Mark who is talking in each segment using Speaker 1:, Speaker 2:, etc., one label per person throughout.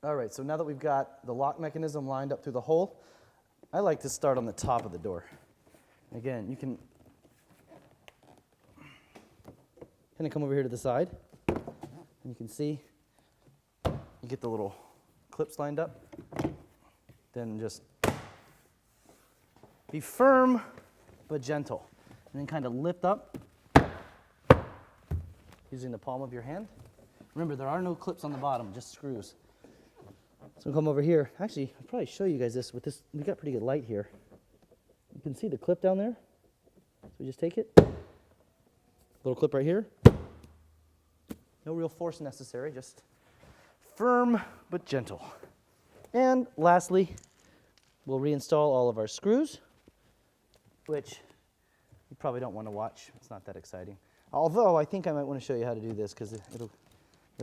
Speaker 1: All right, so now that we've got the lock mechanism lined up through the hole, I like to start on the top of the door. Again, you can kind of come over here to the side, and you can see you get the little clips lined up. Then just be firm but gentle, and then kind of lift up using the palm of your hand. Remember, there are no clips on the bottom, just screws. So come over here. Actually, I'll probably show you guys this with this. We got pretty good light here. You can see the clip down there. So we just take it. Little clip right here. No real force necessary, just firm but gentle. And lastly, we'll reinstall all of our screws, which you probably don't want to watch. It's not that exciting. Although I think I might want to show you how to do this because it'll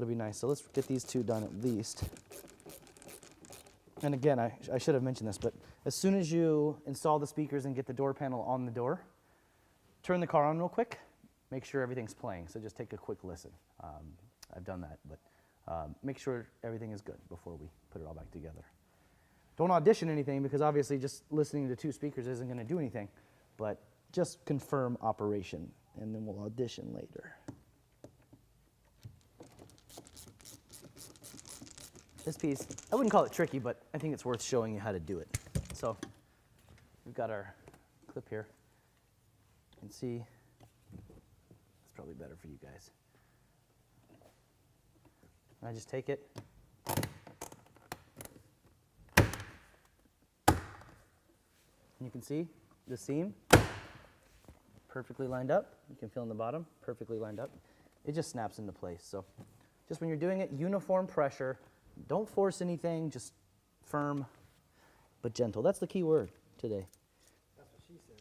Speaker 1: be nice. So let's get these two done at least. And again, I should have mentioned this, but as soon as you install the speakers and get the door panel on the door, turn the car on real quick, make sure everything's playing. So just take a quick listen. I've done that, but make sure everything is good before we put it all back together. Don't audition anything because obviously just listening to two speakers isn't going to do anything, but just confirm operation and then we'll audition later. This piece, I wouldn't call it tricky, but I think it's worth showing you how to do it. So we've got our clip here. You can see, it's probably better for you guys. And I just take it. And you can see the seam perfectly lined up. You can feel in the bottom, perfectly lined up. It just snaps into place. So just when you're doing it, uniform pressure. Don't force anything, just firm but gentle. That's the key word today.
Speaker 2: That's what she said.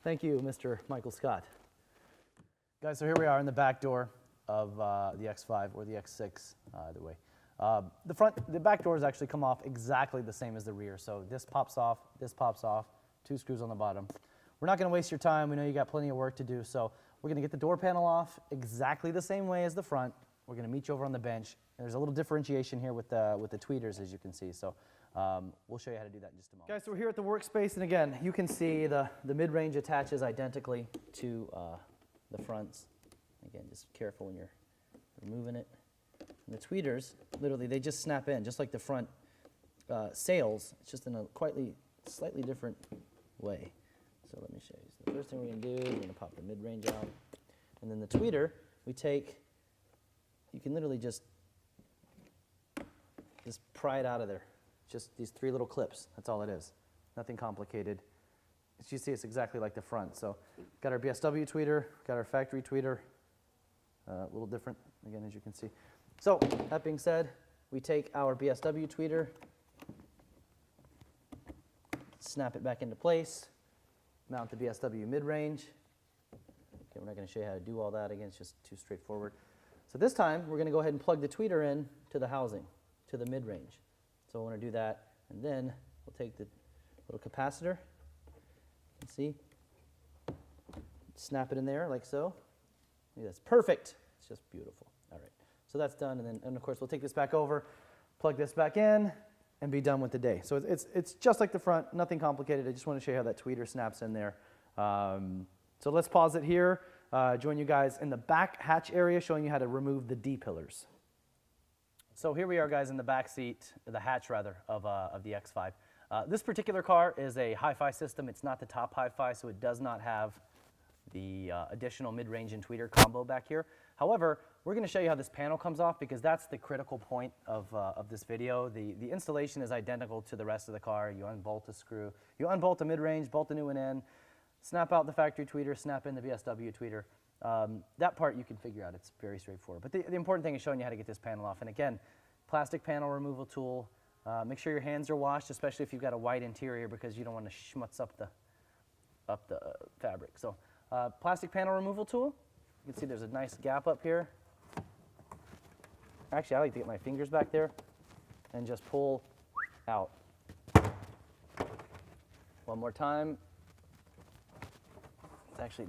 Speaker 1: Thank you, Mr. Michael Scott. Guys, so here we are in the back door of the X5 or the X6, either way. The back doors actually come off exactly the same as the rear. So this pops off, two screws on the bottom. We're not going to waste your time. We know you got plenty of work to do. So we're going to get the door panel off exactly the same way as the front. We're going to meet you over on the bench. There's a little differentiation here with the tweeters, as you can see. So we'll show you how to do that in just a moment. Guys, so we're here at the workspace, and again, you can see the mid-range attaches identically to the fronts. Again, just careful when you're removing it. And the tweeters, literally, they just snap in, just like the front sails. It's just in a slightly different way. So let me show you. So the first thing we're going to do is we're going to pop the mid-range out. And then the tweeter, we take. You can literally just pry it out of there. Just these three little clips. That's all it is. Nothing complicated. As you see, it's exactly like the front. So got our BMW tweeter, got our factory tweeter. A little different, again, as you can see. So that being said, we take our BMW tweeter, snap it back into place, mount the BMW mid-range. Okay, we're not going to show you how to do all that. Again, it's just too straightforward. So this time, we're going to go ahead and plug the tweeter in to the housing, to the mid-range. So I want to do that, and then we'll take the little capacitor, and see, snap it in there like so. That's perfect. It's just beautiful. All right, so that's done, and of course, we'll take this back over, plug this back in, and be done with the day. So it's just like the front, nothing complicated. I just want to show you how that tweeter snaps in there. So let's pause it here. Join you guys in the back hatch area showing you how to remove the D-pillars. So here we are, guys, in the back seat, the hatch rather, of the X5. This particular car is a hi-fi system. It's not the top hi-fi, so it does not have the additional mid-range and tweeter combo back here. However, we're going to show you how this panel comes off because that's the critical point of this video. The installation is identical to the rest of the car. You unbolt a screw, you unbolt the mid-range, bolt the new one in, snap out the factory tweeter, snap in the BMW tweeter. That part you can figure out. It's very straightforward. But the important thing is showing you how to get this panel off. And again, plastic panel removal tool. Make sure your hands are washed, especially if you've got a white interior because you don't want to schmutz up the fabric. So plastic panel removal tool. You can see there's a nice gap up here. Actually, I like to get my fingers back there and just pull out. One more time. It's actually,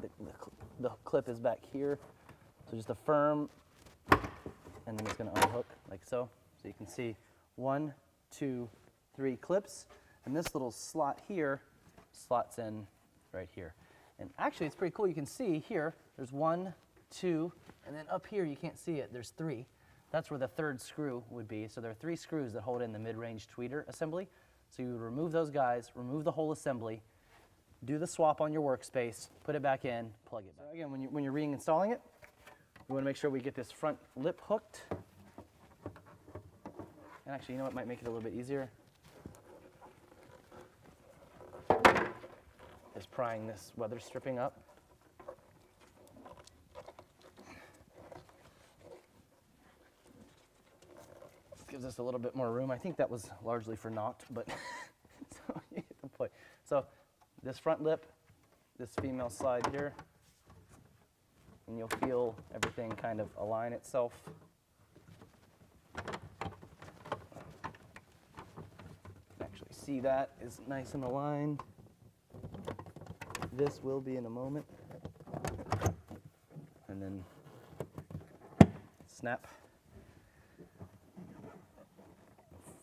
Speaker 1: the clip is back here. So just a firm, and then it's going to unhook. like so. So you can see 1, 2, 3 clips, and this little slot here slots in right here. And actually, it's pretty cool. You can see here, there's 1, 2, and then up here, you can't see it, there's 3. That's where the third screw would be. So there are 3 screws that hold in the mid-range tweeter assembly. So you would remove those guys, remove the whole assembly, do the swap on your workspace, put it back in, plug it back. So again, when you're reinstalling it, we want to make sure we get this front lip hooked. And actually, you know what might make it a little bit easier? Is prying this weather stripping up. Gives us a little bit more room. I think that was largely for naught, but so you get the point. So this front lip, this female slide here, and you'll feel everything kind of align itself. Actually see that is nice and aligned. This will be in a moment. And then snap.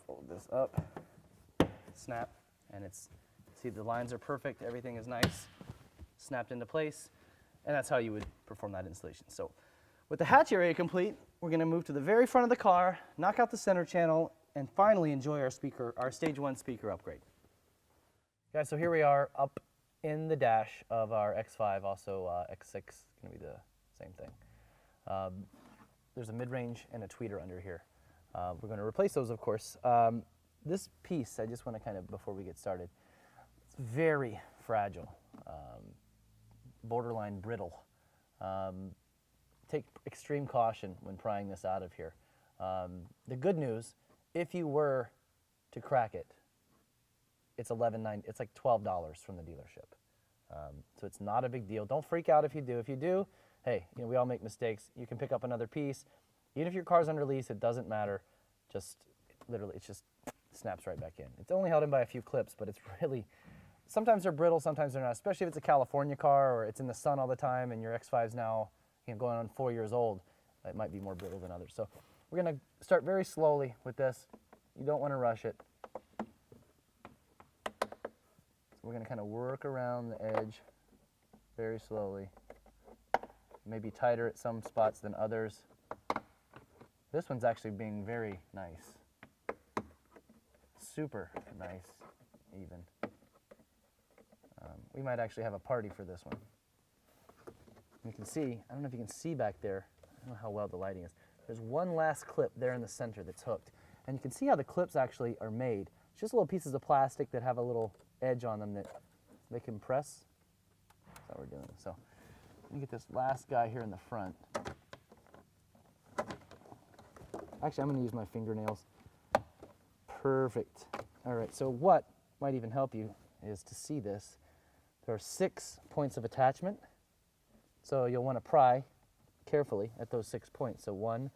Speaker 1: Fold this up, snap, and it's, see the lines are perfect, everything is nice, snapped into place, and that's how you would perform that installation. So with the hatch area complete, we're going to move to the very front of the car, knock out the center channel, and finally enjoy our stage 1 speaker upgrade. Guys, so here we are up in the dash of our X5, also X6, going to be the same thing. There's a mid-range and a tweeter under here. We're going to replace those, of course. This piece, I just want to kind of, before we get started, it's very fragile, borderline brittle. Take extreme caution when prying this out of here. The good news, if you were to crack it, it's it's like $12 from the dealership. So it's not a big deal. Don't freak out if you do. If you do, hey, you know, we all make mistakes. You can pick up another piece. Even if your car's under lease, it doesn't matter. Just literally, it just snaps right back in. It's only held in by a few clips, but it's really, sometimes they're brittle, sometimes they're not, especially if it's a California car or it's in the sun all the time and your X5's now, you know, going on 4 years old. It might be more brittle than others. So we're going to start very slowly with this. You don't want to rush it. So we're going to kind of work around the edge very slowly. Maybe tighter at some spots than others. This one's actually being very nice. Super nice, even. We might actually have a party for this one. You can see, I don't know if you can see back there, I don't know how well the lighting is. There's one last clip there in the center that's hooked. And you can see how the clips actually are made. It's just little pieces of plastic that have a little edge on them that they can press. That's how we're doing it. So let me get this last guy here in the front. Actually, I'm going to use my fingernails. Perfect. All right, so what might even help you is to see this. There are 6 points of attachment. So you'll want to pry carefully at those 6 points. So 1,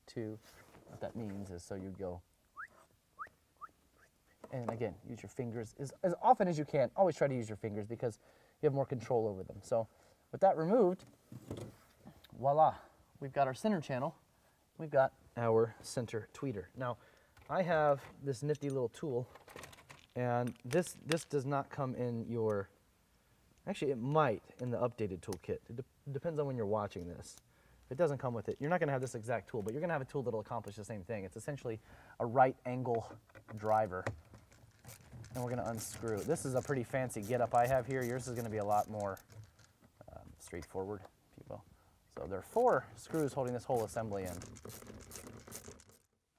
Speaker 1: 2, what that means is so you go. And again, use your fingers as often as you can. Always try to use your fingers because you have more control over them. So with that removed, voila, we've got our center channel. We've got our center tweeter. Now, I have this nifty little tool, and this does not come in your, actually it might in the updated toolkit. It depends on when you're watching this. If it doesn't come with it, you're not going to have this exact tool, but you're going to have a tool that will accomplish the same thing. It's essentially a right angle driver, and we're going to unscrew. This is a pretty fancy getup I have here. Yours is going to be a lot more straightforward, if you will. So there are 4 screws holding this whole assembly in.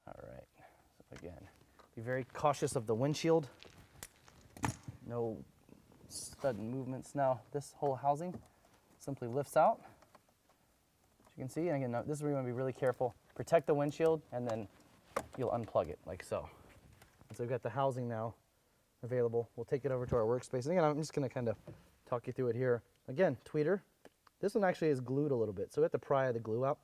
Speaker 1: All right, so again, be very cautious of the windshield. No sudden movements. Now, this whole housing simply lifts out, as you can see. And again, this is where you want to be really careful. Protect the windshield, and then you'll unplug it like so. And so we've got the housing now available. We'll take it over to our workspace. And again, I'm just going to kind of talk you through it here. Again, tweeter. This one actually is glued a little bit, so we have to pry the glue out.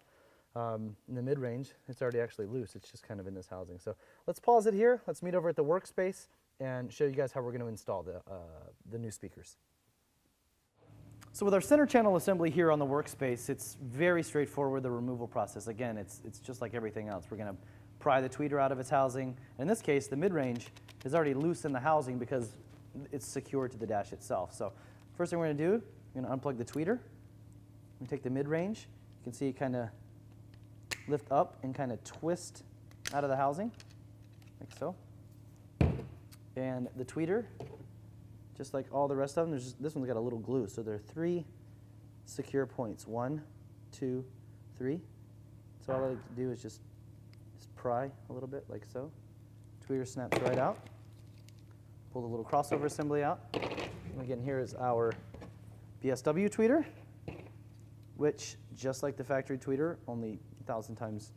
Speaker 1: In the mid-range, it's already actually loose. It's just kind of in this housing. So let's pause it here. Let's meet over at the workspace and show you guys how we're going to install the new speakers. So with our center channel assembly here on the workspace, it's very straightforward, the removal process. Again, it's just like everything else. We're going to pry the tweeter out of its housing. In this case, the mid-range is already loose in the housing because it's secured to the dash itself. So first thing we're going to do, we're going to unplug the tweeter. We take the mid-range. You can see it kind of lift up and kind of twist out of the housing, like so. And the tweeter, just like all the rest of them, this one's got a little glue. So there are 3 secure points. 1, 2, 3. So all I like to do is just pry a little bit, like so. Tweeter snaps right out. Pull the little crossover assembly out. And again, here is our BMW tweeter, which, just like the factory tweeter, only 1,000 times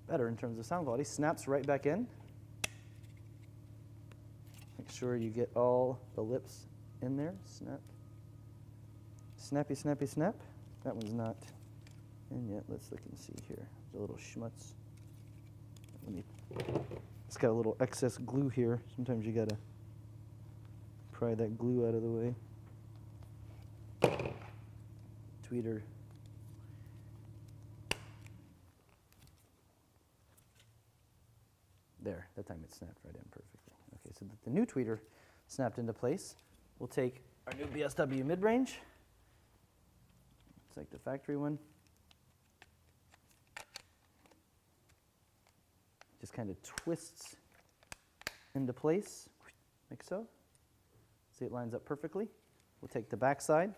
Speaker 1: better in terms of sound quality, snaps right back in. Make sure you get all the lips in there. Snap. Snappy, snappy, snap. That one's not in yet. Let's look and see here. There's a little schmutz. It's got a little excess glue here. Sometimes you gotta pry that glue out of the way. Tweeter. There, that time it snapped right in perfectly. Okay, so the new tweeter snapped into place. We'll take our new BMW mid-range. It's like the factory one. Just kind of twists into place, like so. See, it lines up perfectly. We'll take the back side.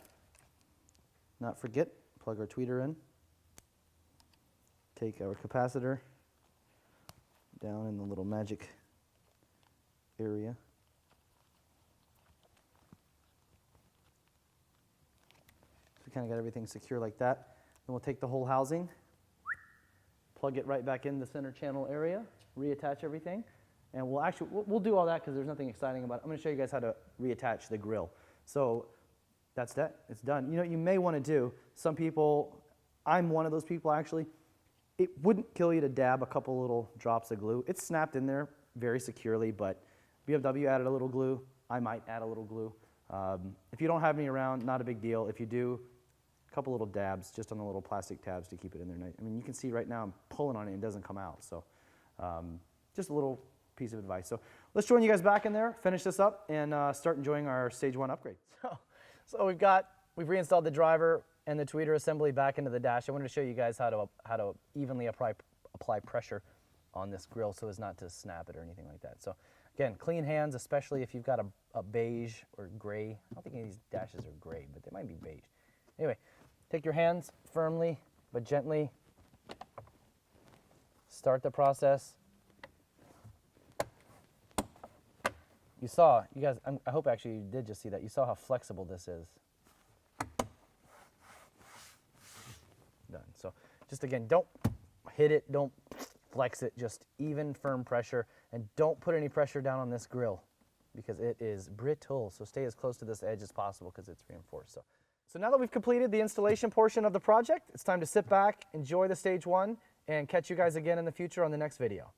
Speaker 1: Not forget, plug our tweeter in. Take our capacitor down in the little magic area. So we kind of got everything secure like that. Then we'll take the whole housing, plug it right back in the center channel area, reattach everything, and we'll do all that because there's nothing exciting about it. I'm going to show you guys how to reattach the grill. So that's that. It's done. You know what you may want to do? Some people, I'm one of those people actually, it wouldn't kill you to dab a couple little drops of glue. It's snapped in there very securely, but BMW added a little glue. I might add a little glue. If you don't have any around, not a big deal. If you do, a couple little dabs just on the little plastic tabs to keep it in there. I mean, you can see right now I'm pulling on it and it doesn't come out. So just a little piece of advice. So let's join you guys back in there, finish this up, and start enjoying our stage 1 upgrade. So we've reinstalled the driver and the tweeter assembly back into the dash. I wanted to show you guys how to evenly apply pressure on this grill so as not to snap it or anything like that. So again, clean hands, especially if you've got a beige or gray. I don't think any of these dashes are gray, but they might be beige. Anyway, take your hands firmly but gently. Start the process. You saw, you guys, I hope actually you did just see that. You saw how flexible this is. Done. So just again, don't hit it, don't flex it, just even firm pressure, and don't put any pressure down on this grill because it is brittle. So stay as close to this edge as possible because it's reinforced. So now that we've completed the installation portion of the project, it's time to sit back, enjoy the stage 1, and catch you guys again in the future on the next video.